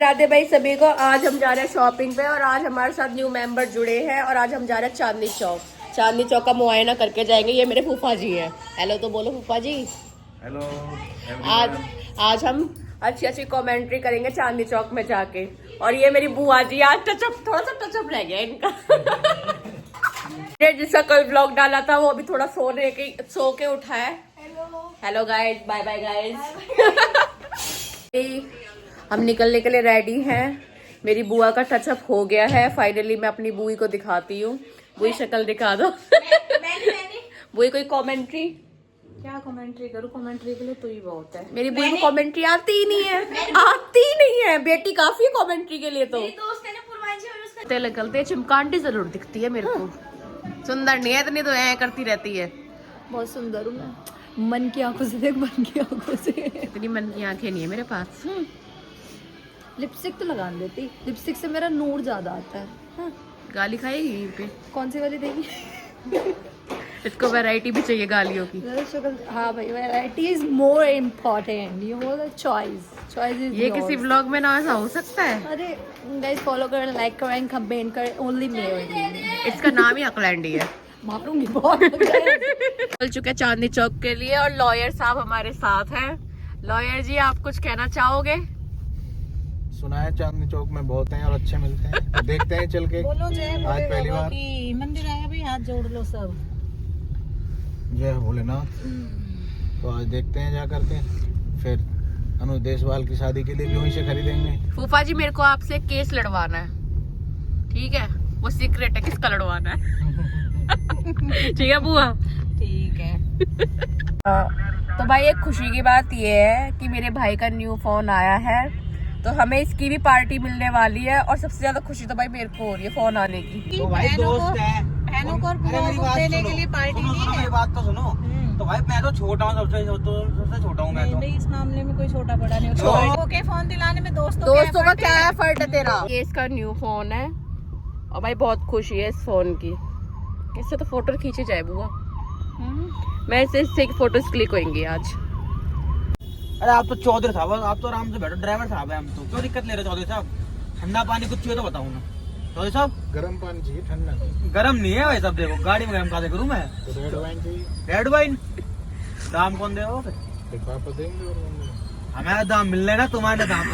राधे भाई सभी को, आज हम जा रहे हैं शॉपिंग पे और आज हमारे साथ न्यू मेंबर जुड़े हैं और आज हम जा रहे हैं चांदनी चौक। चांदनी चौक का मुआयना करके जाएंगे। ये मेरे फूफा जी हैं। हेलो तो बोलो फूफा जी। हेलो। आज हम अच्छी अच्छी कमेंट्री करेंगे चांदनी चौक में जाके। और ये मेरी बुआ जी, आज टचअप थोड़ा सा टचअप रह गया इनका। जिसका कल ब्लॉग डाला था वो अभी थोड़ा सो के उठा है। Hello guys, bye bye guys. हम निकलने के लिए रेडी हैं। मेरी बुआ का टचअप हो गया है फाइनली। मैं अपनी बुई को दिखाती हूँ। बुई शक्ल दिखा दो। बुई कोई कमेंट्री? क्या कमेंट्री करूँ? कमेंट्री के लिए तो ही बहुत है। मेरी बुई को कमेंट्री आती ही नहीं है। आती ही नहीं है बेटी, काफी कमेंट्री के लिए तो निकलते। चिमकांडी जरूर दिखती है मेरे को। सुंदर नहीं है इतनी तो ऐ करती रहती है। बहुत सुंदर हूँ मैं। मन की आंखों से देख, मन की आंखों से। इतनी मन की आंखें नहीं है मेरे पास। लिपस्टिक तो लगा देती। लिपस्टिक से मेरा नूर ज्यादा आता है। हाँ। गाली खाएगी यहीं पे? कौन सी वाली देगी? इसको वैरायटी भी चाहिए गालियों की। हाँ भाई, variety is more important. You know the choice is ये किसी व्लॉग में ना ऐसा हो सकता है? अरे गाइस, फॉलो करें, लाइक करें, कमेंट करें। ओनली मेरे। इसका नाम ही अकलैंडी है। मारूंगी बहुत। चल चुके हैं चांदनी चौक के लिए और लॉयर साहब हमारे साथ हैं। लॉयर जी, आप कुछ कहना चाहोगे? सुना है चांदनी चौक में बहुत हैं और अच्छे मिलते हैं। देखते हैं चल के। बोलो जय आज पहली बार मंदिर आया भाई, हाथ जोड़ लो सब। जय भोलेनाथ। तो आज देखते हैं जा करके। फिर अनु देशवाल की शादी के लिए भी वहीं से खरीदेंगे। फूफा जी, मेरे को आपसे केस लड़वाना है, ठीक है? वो सीक्रेट है, किसका लड़वाना है? ठीक है बुआ? ठीक है। तो भाई एक खुशी की बात ये है कि मेरे भाई का न्यू फोन आया है, तो हमें इसकी भी पार्टी मिलने वाली है। और सबसे ज्यादा खुशी तो भाई मेरे को हो रही है फोन आने की। तो भाई दोस्त है, बहनों को देने के लिए पार्टी नहीं है। मेरी बात तो सुनो। तो भाई मैं तो छोटा हूँ, सबसे छोटा हूँ मैं तो। नहीं, इस मामले में कोई छोटा बड़ा नहीं होता। ओके, फोन दिलाने में दोस्तों का क्या एफर्ट है तेरा? ये इसका न्यू फोन है और भाई बहुत खुशी है इस फोन की। इससे तो फोटो खींची जाए बुआ। मैं इससे फोटोज क्लिक होंगी आज। अरे आप तो चौधरी साहब, आप तो आराम से बैठो। ड्राइवर साहब है हम तो, क्यों दिक्कत ले रहे चौधरी साहब? ठंडा पानी कुछ चाहिए तो बताऊँ ना चौधरी साहब? गर्म पानी चाहिए, ठंडा नहीं। गर्म नहीं है भाई साहब। देखो गाड़ी में गर्म कहाँ से करूँ मैं? तो रेड वाइन चाहिए। रेड वाइन दाम कौन दे? फिर पापा देंगे और हमारा दाम मिल रहा है ना, तुम्हारे दाम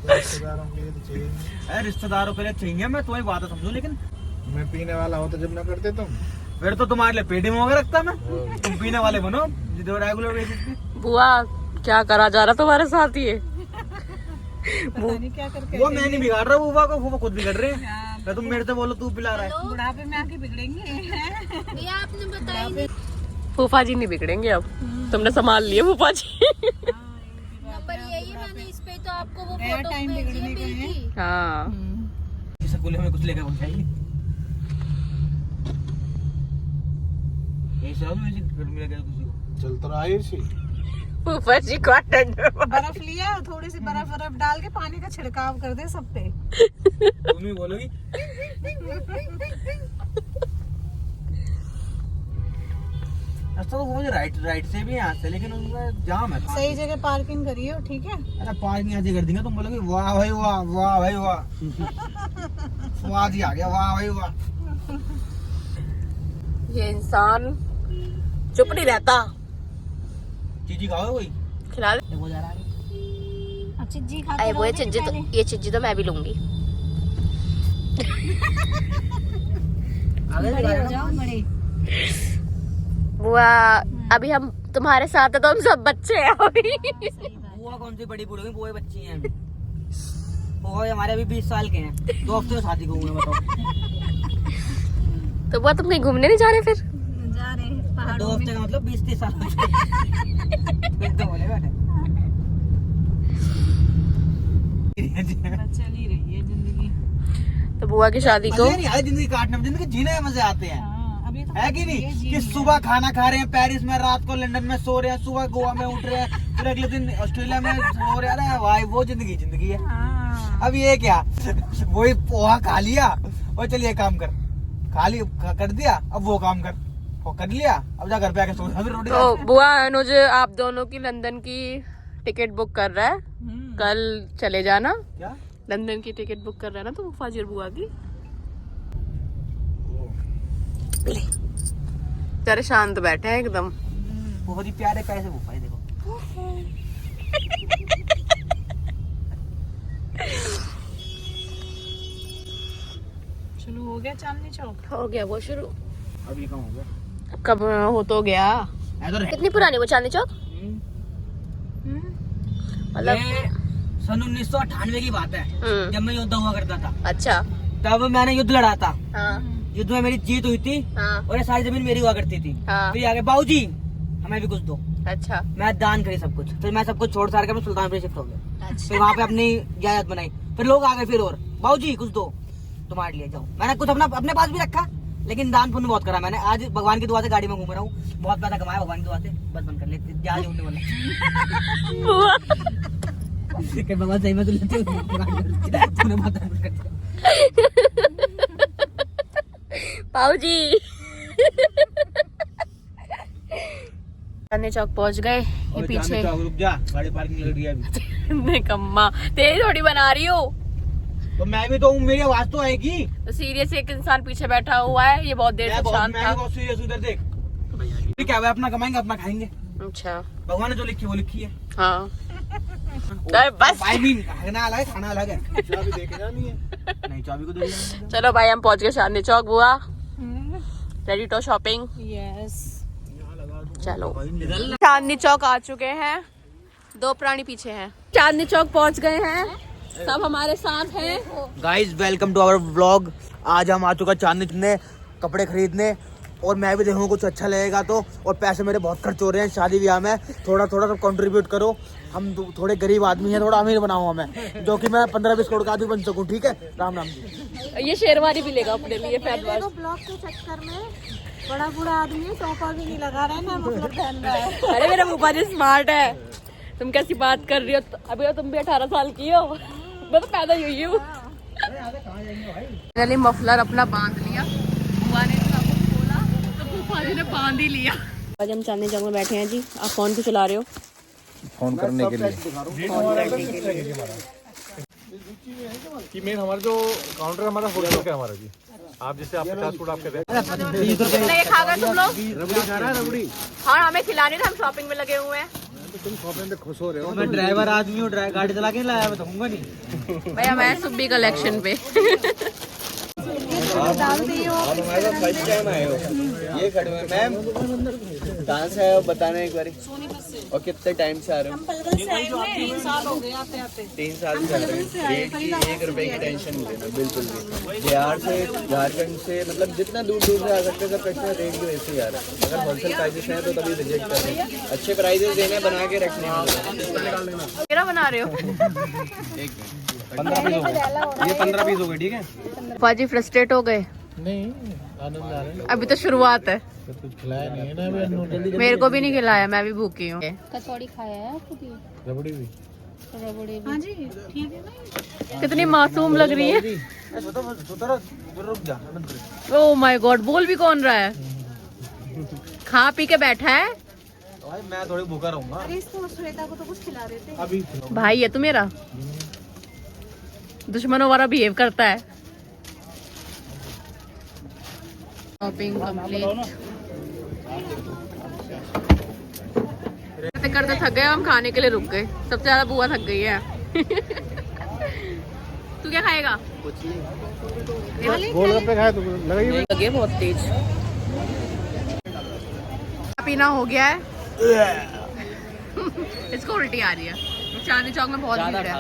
रिश्तेदारों के लिए तो चाहिए। अरे रिश्तेदारों के लिए चाहिए, मैं तुम्हारी बात समझू। लेकिन मैं पीने वाला होता जब ना करते तुम। फिर तो तुम्हारे लिए पेटी में होकर रखता मैं। तुम पीने वाले बनो जो रेगुलर बेसिस पे। बुआ क्या करा जा रहा तुम्हारे साथ ये? क्या करके? वो मैं नहीं बिगाड़ रहा बुआ को, वो खुद बिगड़ रहे हैं। तो तुम मेरे से बोलो तू पिला रहा है। बुढ़ापे में आके बिगड़ेंगे। आपने बताया फूफा जी नहीं बिगड़ेंगे अब। तुमने संभाल लिए फूफा जी। नंबर यही है, मैंने इस पे तो आपको वो फोटो भेजी थी। हाँ, स्कूल में कुछ लेकर पहुंचाएगी। ये सब गर्मी लगे किसी को। चल तो रहा है इसी। फूफा जी को बर्फ लिया, थोड़ी सी बर्फ डाल के पानी का छिड़काव कर दे सब पे। तुम ही बोलोगी। अच्छा तो वो राइट से भी यहाँ से, लेकिन उनका जाम है। सही जगह पार्किंग करिए, ठीक है? अरे पार्किंग ऐसे कर देंगे, तुम बोलोगे वाह भाई वाह, वाह भाई वाह। स्वाद ही आ गया, वाह भाई वाह। ये इंसान चुप नहीं रहता। चीजी खाओ कोई खिला दे। वो जा रहा है। चिज्जी अरे वो ये चिज्जी तो मैं भी लूंगी। हो जाओ बड़े। बुआ अभी हम तुम्हारे साथ है तो हम सब बच्चे हैं अभी। बुआ कौन सी बड़ी बुढ़ी, बुआ बच्ची हैं। बुआ हमारे अभी 20 साल के हैं। 2 हफ्ते में शादी को हुए, बताओ। तो बुआ तुम कहीं घूमने नहीं जा रहे? फिर जा रहे हैं 2 पहाड़ों हफ्ते का मतलब 20-30 साल। तो बोले बैठे चल ही रही है जिंदगी। तो बुआ की शादी को जिंदगी काटने में, जिंदगी जीने में मजे आते हैं। अभी तो है कि नहीं? कि सुबह खाना खा रहे हैं पेरिस में, रात को लंदन में सो रहे हैं, सुबह गोवा में उठ रहे हैं, फिर अगले दिन ऑस्ट्रेलिया में सो रहे हैं। भाई वो जिंदगी है। अब ये क्या, वही पोहा खा लिया और चलिए काम कर, खा कर दिया, अब वो काम कर। कर लिया, अब जा घर पे आके सो जा, फिर रोटी तो बुआ अनुज आप दोनों की लंदन की टिकट बुक कर रहा है, कल चले जाना। क्या लंदन की टिकट बुक कर रहा है ना तो फाजिर बुआ की। तेरे शांत बैठे हैं एकदम। बहुत ही प्यारे पैसे वो भाई देखो। शुरू हो गया चांदनी चौक। हो गया वो शुरू। अब ये कम हो गया। कब हो तो गया। कितनी पुरानी वो चांदनी चौक? मतलब सन 1998 की बात है, जब मैं योद्धा हुआ करता था। अच्छा। तब मैंने युद्ध लड़ा था। हाँ युद्ध में मेरी जीत हुई थी हाँ और ये सारी जमीन मेरी हुआ करती थी। हाँ। फिर आगे बाबूजी हमें भी कुछ दो। अच्छा मैं दान करी सब कुछ, फिर मैं सब कुछ छोड़ छाड़ कर सुल्तानपुर शिफ्ट हो गया। अच्छा। फिर वहाँ पे अपनी जायदाद बनाई, फिर लोग आ गए फिर और बाबूजी कुछ दो, तुम्हारे लिए जाओ। मैंने कुछ अपने पास भी रखा, लेकिन दान पुण्य बहुत करा मैंने। आज भगवान की दुआ से गाड़ी में घूम रहा हूँ, बहुत पैसा कमाया भगवान की दुआ से। बस बंद कर ले, जहाज उड़ने वाला। भगवान सही में तूने पाऊजी चांदनी चौक पहुंच गए। ये पीछे रुक जा, गाड़ी पार्किंग लग रही है अभी। निकम्मा तेरी थोड़ी बना रही हो। तो मैं भी तो हूँ, मेरी आवाज तो आएगी। तो सीरियस एक इंसान पीछे बैठा हुआ है, ये बहुत देर से शांत था। बहुत सीरियस उधर देख। क्या है, अपना कमाएंगे अपना खाएंगे। अच्छा भगवान ने जो लिखी है वो लिखी है। हाँ बस। आई मीन खाना अलग है, खाना अलग है। चाबी देके जानी है। नहीं चाबी को दे। चलो भाई हम पहुंच गए चांदनी चौक। बुआ रेडी टू शॉपिंग? यस। चलो चांदनी चौक आ चुके हैं, दो प्राणी पीछे हैं। चांदनी चौक पहुंच गए हैं, सब हमारे साथ हैं। Guys welcome to our vlog. आज हम आ चुका चांदनी में कपड़े खरीदने, और मैं भी देखूँ कुछ अच्छा लगेगा तो। और पैसे मेरे बहुत खर्च हो रहे हैं शादी ब्याह में, थोड़ा थोड़ा सब कंट्रीब्यूट करो। हम थोड़े गरीब आदमी हैं, थोड़ा अमीर बनाओ हमें, जो कि मैं 15-20 करोड़ का आदमी बन सकूँ। ठीक है, राम राम जी। ये शेरवानी भी लेगा अपने लिए फैदवास। ब्लॉग के चक्कर में बड़ा बूढ़ा आदमी टोपा भी नहीं लगा रहा है ना, मतलब पहन रहा है। अरे मेरा बुआ जी स्मार्ट है, तुम कैसी बात कर रही हो? अभी तो तुम भी 18 साल की हो, मैं तो पैदा ही हुई हूँ। मैंने मफलर अपना बांध लिया, बुआ ने खोला तो फूफा जी ने बांध ही लिया। आज हम चांदनी चौक में बैठे हैं जी। आप फोन क्यों चला रहे हो? फोन करने के लिए कि मेन हमारा जो काउंटर है हमारा होटल का हमारा जी। आप जैसे आप 50 फुट आप कहते हैं कितना ये खा गए तुम लोग? रबड़ी खा रहा है, रबड़ी। हाँ हमें खिलाने थे, हम शॉपिंग में लगे हुए हैं। तुम शॉपिंग में खुश हो रहे हो। मैं ड्राइवर आदमी हूँ, गाड़ी चला के लाया, मैं कहूँगा नहीं। भैया मैं सुब्बी कलेक्शन पे। ये खड़े हुए मैम, कहाँ से आए हो बताना एक बारी, और कितने टाइम से आ रहे हो? 3 साल हो गए आते आते। 3 साल से आ रहे हो। रेट की 1 रुपए की टेंशन नहीं लेना बिल्कुल भी। बिहार से, झारखंड से, मतलब जितना दूर दूर से आ सकते हैं सब कस्टमर रेट की वैसे ही आ रहा है। अगर होलसेल प्राइसेस हैं तो तभी रिजेक्ट कर रहे हैं। अच्छे प्राइसेस देने बना के रखने हैं। मेरा बना रहे हो? 15 पीस हो गए, ये 15 पीस हो गए। ठीक है पाजी फ्रस्ट्रेट हो गए? नहीं, आनंद आ रहा है। अभी तो शुरुआत है, तो कुछ खिलाया नहीं है ना अभी। जल्दी मेरे को भी नहीं खिलाया, मैं भी भूखी हूँ। कचौड़ी खाया है आपको भी? रबड़ी भी। रबड़ी भी। हाँ जी ठीक है ना। कितनी मासूम लग रही है। रुक जा। ओह माय गॉड, बोल भी कौन रहा है? खा पी के बैठा है भाई मैं थोड़ी भूखा रहूंगा। अरे इसको श्वेता को तो कुछ खिला देते। अभी भाई है तू मेरा, दुश्मनों वाला बिहेव करता है। शॉपिंग कंप्लीट करते करते थक गए हम, खाने के लिए रुक गए। सबसे ज्यादा बुआ थक गई है। तू क्या खाएगा? गोलगप्पे खाए तो लगा लगे बहुत तेज। पीना हो गया है। इसको उल्टी आ रही है। चांदनी चौक में बहुत भीड़ है,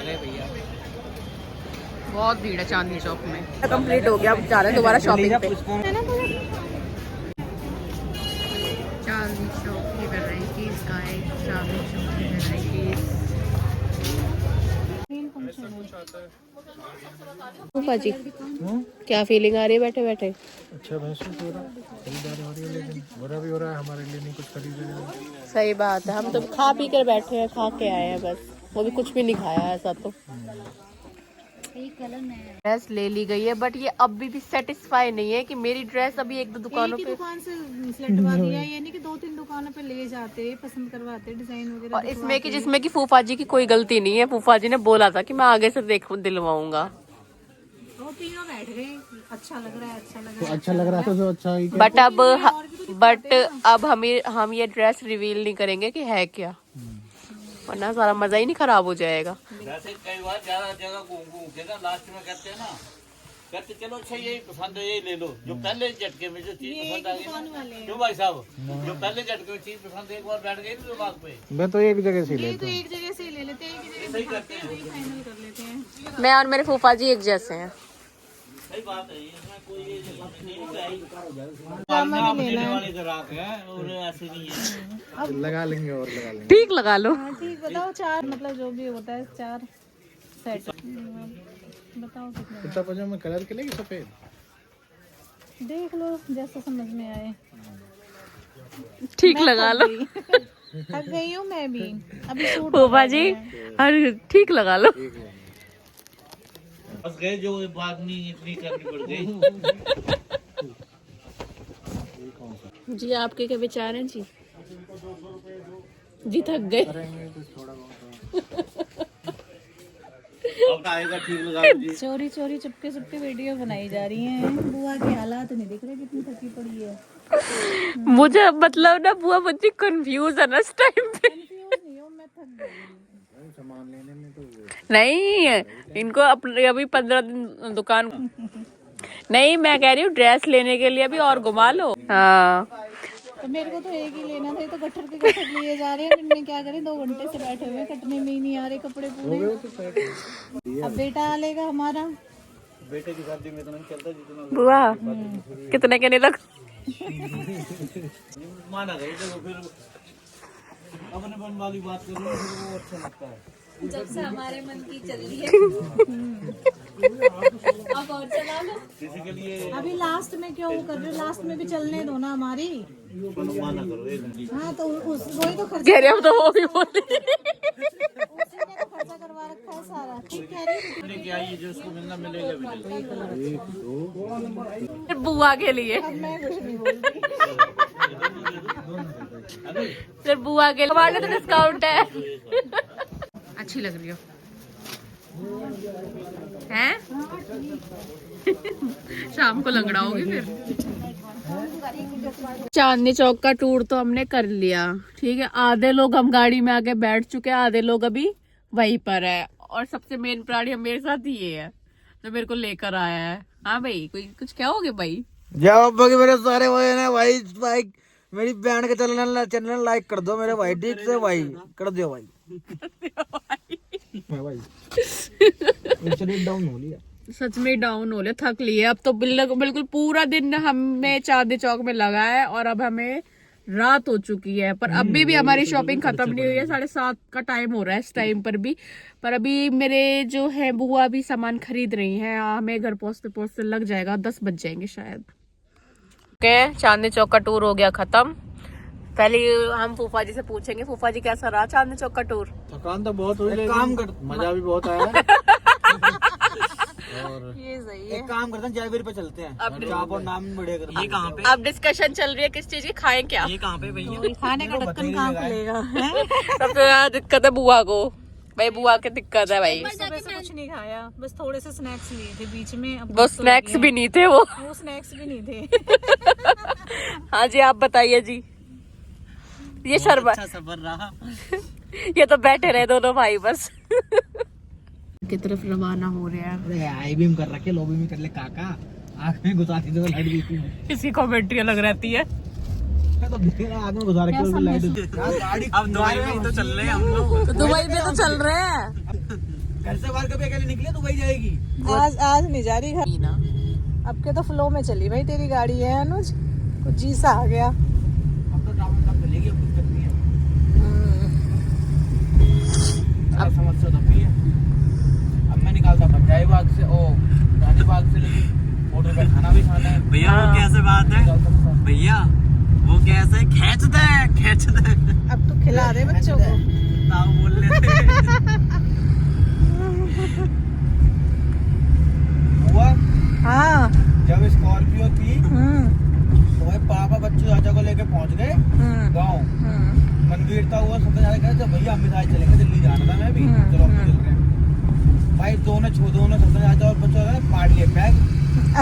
बहुत भीड़ है चांदनी चौक में। कंप्लीट हो गया, अब जा रहे हैं दोबारा शॉपिंग पे। चांदनी चौक की वैरायटीज गाइस, चांदनी चौक की वैरायटीज। जी क्या फीलिंग आ रही है बैठे बैठे? अच्छा महसूस हो रहा है, खरीदारी हो रही है, लेकिन बुरा भी हो रहा है हमारे लिए। नहीं कुछ खरीद रहे हैं। सही बात है, हम तो खा पी कर बैठे हैं, खा के आए हैं बस। वो भी कुछ भी नहीं खाया ऐसा तो। कलर नया है। ड्रेस ले ली गई है बट ये अभी भी सेटिस्फाई नहीं है कि मेरी ड्रेस अभी एक दो दुकानों एक ही पे दुकान से सिलटवा दिया, ये नहीं कि 2-3 दुकानों पे ले जाते, पसंद करवाते, डिजाइन वगैरह और इसमें कि जिसमें कि फूफा जी की कोई गलती नहीं है। फूफा जी ने बोला था कि मैं आगे से दिलवाऊंगा। वो तीनों बैठ गए, अच्छा लग रहा है, अच्छा लग तो रहा है। अच्छा लग रहा था तो अच्छा ही बट अब हम ये ड्रेस रिवील नहीं करेंगे कि है क्या, वरना सारा मजा ही नहीं खराब हो जाएगा। वैसे कई बार ज्यादा जगह घूम के ना लास्ट में कहते हैं ना, कहते चलो अच्छा यही पसंद है यही ले लो, जो पहले झटके में जो चीज पसंद आ गई ना, क्यों भाई साहब, जो पहले झटके में चीज पसंद एक बार बैठ गई तो दिमाग पे, मैं तो एक जगह से ये लेता तो हूँ। एक जगह से ही ले लेते हैं, एक ही जगह दिखाते हैं, वही फाइनल कर लेते हैं। मैं और मेरे फूफा जी एक जैसे हैं। सही बात है, इसमें कोई ये नहीं जामा भी लेना है। वाले ग्राहक है और ऐसे नहीं है। लगा लेंगे और लगा लेंगे। ठीक लगा लो। हाँ ठीक, बताओ 4 मतलब जो भी होता है 4 सेट बताओ कितने कुर्ता पजामा कलर के लेंगे सफेद। देख लो जैसा समझ में आए। ठीक लगा लो थक गई हूँ मैं भी, अभी सूट फूफा जी, अरे ठीक लगा लो। बस गए जो बात नहीं इतनी करनी पड़ गई। जी आपके क्या विचार हैं जी? जी थक गए। अब आएगा ठीक लगा जी। चोरी चोरी चुपके चुपके वीडियो बनाई जा रही है। बुआ के हालात नहीं दिख रहे, कितनी थकी पड़ी है। मुझे मतलब ना बुआ मुझे कंफ्यूज है ना इस टाइम पे। नहीं हूँ, मैं थक गई। नहीं इनको अभी 15 दिन दुकान नहीं, मैं कह रही हूँ ड्रेस लेने के लिए अभी और घुमा लो। हाँ तो मेरे को तो एक ही लेना था, ये तो गट्ठर के गट्ठर लिए जा रहे हैं। इनमें क्या करें, 2 घंटे से बैठे हुए, कटने में ही नहीं आ रहे कपड़े पूरे। अब बेटा आ लेगा हमारा। बेटे की शादी में तो नहीं चलता जितना बुआ कितने के नहीं लग माना गई तो फिर अपने मन वाली बात करो फिर वो अच्छा लगता है। जब से हमारे मन की चल रही है अब और चला लो। किसी के लिए अभी लास्ट में क्यों वो कर रहे हो, लास्ट में भी चलने दो ना हमारी। माना करो एक हाँ तो वही तो खर्चा, कह रहे हम तो वो भी बोले उसी ने तो खर्चा करवा रखा है सारा। ठीक कह रही है। लेके आइए जो उसको मिलना मिलेगा मिलेगा। बुआ के लिए, अब मैं कुछ नहीं बोलती। फिर बुआ के लिए हमारे तो डिस्काउंट है। अच्छी लग रही हो हैं? शाम को लंगड़ाओगे फिर। चांदनी चौक का टूर तो हमने कर लिया, ठीक है। आधे लोग हम गाड़ी में आके बैठ चुके हैं, आधे लोग अभी वहीं पर है। और सबसे मेन प्राणी मेरे साथ ही ये है जो मेरे को लेकर आया है। हाँ भाई, कोई कुछ कहोगे भाई? जब मेरे सारे वो है ना भाई, भाई मेरी बहन के चैनल लाइक कर दो मेरे भाई, ठीक से भाई कर दो भाई। डाउन हो लिया, सच में डाउन हो लिया, थक लिए। अब तो बिल्कुल पूरा दिन हमें चांदनी चौक में लगा है और अब हमें रात हो चुकी है, पर अभी भी हमारी शॉपिंग खत्म नहीं हुई है। 7:30 का टाइम हो रहा है इस टाइम पर भी। पर अभी मेरे जो है बुआ भी सामान खरीद रही हैं, हमें घर पहुंचते पहुंचते लग जाएगा 10 बज जाएंगे शायद। ओके, चांदनी चौक का टूर हो गया खत्म। पहले हम फूफा जी से पूछेंगे, फूफा जी कैसा रहा चांदनी चौक का टूर? थकान तो बहुत हुई, एक काम कर, मजा भी बहुत आया। और ये सही है। एक काम करते हैं, जयवीर पे चलते हैं। अब चाप और नाम बढ़िया करते हैं। ये कहाँ पे? अब डिस्कशन चल रही है किस चीज की, खाएं क्या? ये कहाँ पे भैया? खाने का ढक्कन कहाँ खुलेगा? सबसे ज्यादा दिक्कत है बुआ को भाई, बुआ की दिक्कत है भाई। सुबह से कुछ नहीं खाया, बस थोड़े से स्नैक्स लिए थे बीच में। अब वो स्नैक्स भी नहीं थे, वो स्नैक्स भी नहीं थे। हाँ जी, आप बताइए जी। ये शरबत अच्छा सफर रहा। ये तो बैठे रहे दोनों भाई बस। की तरफ रवाना हो रहे हैं। अरे आई बीम कर रखे, लॉबी में कर ले काका, आँख में घुसाती तो लाइट भी इसकी कमेंट्री अलग रहती है। तो आँख में घुसा रखे उसकी लाइट। गाड़ी अब दुबई में तो चल रहे हैं हम लोग, तो दुबई में तो चल रहे हैं। घर से बाहर कभी अकेले निकले दुबई जाएगी? आज नहीं जा रही घर, अब के तो फ्लो में चली भाई तेरी गाड़ी है अनुज, कुछ जी सा आ गया। अब तो टाउन तक चलेगी, अब कुछ करनी है। अब समझ से दबी है। अब मैं निकालता पंजाबी बाग से, ओ रानी बाग से, लेकिन होटल पे खाना भी खाना है भैया। वो कैसे बात है भैया, वो कैसे खींच दे। अब तो खिला दे बच्चों को। ना बोल लेते। लेके पहुंच गए गाँव। मंदिर था हुआ सबसे ज्यादा कहते भैया हम मिठाई चलेंगे, दिल्ली जाना था मैं भी, चलो हम भी चल रहे हैं भाई। दोनों सबसे ज्यादा और बच्चों ने पार्ट लिए बैग।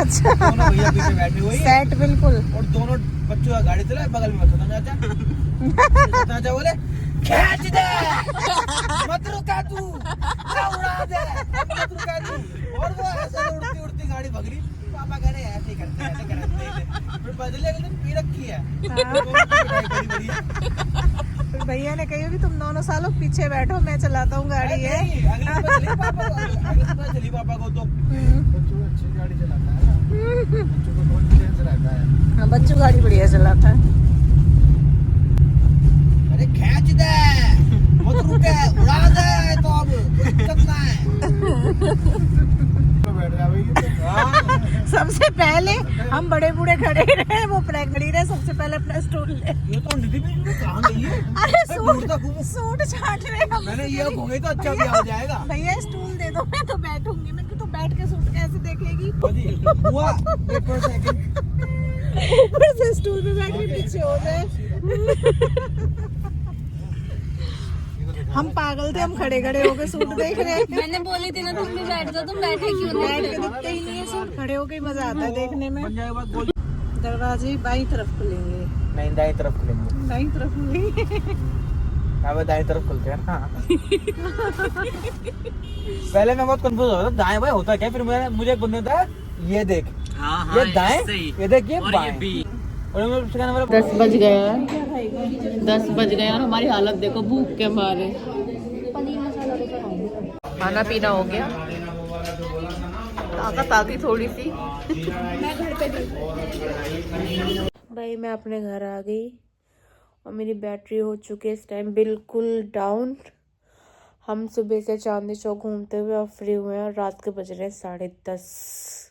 अच्छा दोनों भैया पीछे बैठे हुए हैं सेट बिल्कुल। और दोनों बच्चों का गाड़ी चला, बगल में चाचा बोले खींच दे मत रुका तू, उड़ा दे मत रुका तू। और वो ऐसे उड़ती उड़ती गाड़ी भग रही। पापा कह रहे ऐसे ही करते हैं, ऐसे करते हैं। फिर बदले अगले दिन पी रखी है। फिर भैया ने कही कि तुम दोनों सालों पीछे बैठो, मैं चलाता हूँ गाड़ी है। अगले दिन चली पापा को तो बच्चों अच्छी गाड़ी चलाता है ना, बच्चों को कॉन्फिडेंस रहता है। हाँ बच्चू गाड़ी बढ़िया चलाता है। अरे खींच दे मत रुके, उड़ा दे तो अब कितना है। बैठ जा भाई। सबसे पहले हम बड़े बूढ़े खड़े रहे, वो खड़ी रहे, सबसे पहले अपना स्टूल ले। ये तो निधि भी कहाँ गई है? अरे सूट छाट रहे हम। मैंने ये हो गई तो अच्छा भी हो जाएगा। भैया स्टूल दे दो, मैं तो बैठूंगी। मैं तो बैठ के सूट कैसे देखेगी? हुआ वेट फॉर सेकंड, ऊपर से स्टूल पे बैठ के पीछे हो गए। हम पागल थे, हम खड़े खड़े होके सूट देख रहे हैं। मैंने बोली थी ना तुम भी बैठ जाओ, तुम बैठे क्यों नहीं? बैठ के दिखते ही नहीं है सूट, खड़े होके ही मजा आता है देखने में। दरवाजे बाई तरफ खुलेंगे, नहीं दाई तरफ खुलेंगे, दाई तरफ खुलेंगे। अब दाई तरफ खुलते हैं ना। पहले मैं बहुत कंफ्यूज हो रहा था दाएं बाएं होता क्या, फिर मुझे एक बंदे ने बताया ये देख ये दाएं, ये देख ये बाएं। और 10 बज गए हैं, 10 बज गए और हमारी हालत देखो भूख के मारे। खाना पीना हो गया, ताकत आ गई थोड़ी सी। भाई मैं अपने घर आ गई और मेरी बैटरी हो चुकी है इस टाइम बिल्कुल डाउन। हम सुबह से चांदनी चौक घूमते हुए और फ्री हुए हैं और रात के बज रहे हैं 10:30।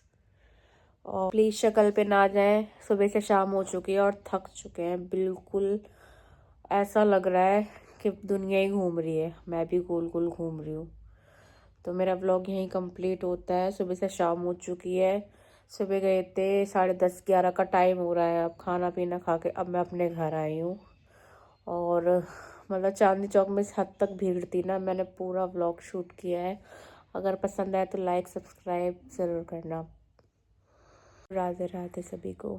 और प्लीज़ शक्ल पे ना जाए, सुबह से शाम हो चुकी है और थक चुके हैं बिल्कुल। ऐसा लग रहा है कि दुनिया ही घूम रही है, मैं भी गोल गोल घूम रही हूँ। तो मेरा व्लॉग यहीं कंप्लीट होता है। सुबह से शाम हो चुकी है, सुबह गए थे 10:30-11 का टाइम हो रहा है। अब खाना पीना खा के अब मैं अपने घर आई हूँ। और मतलब चांदनी चौक में इस हद तक भीड़ थी ना, मैंने पूरा व्लॉग शूट किया है। अगर पसंद आए तो लाइक सब्सक्राइब ज़रूर करना। राधे राधे सभी को।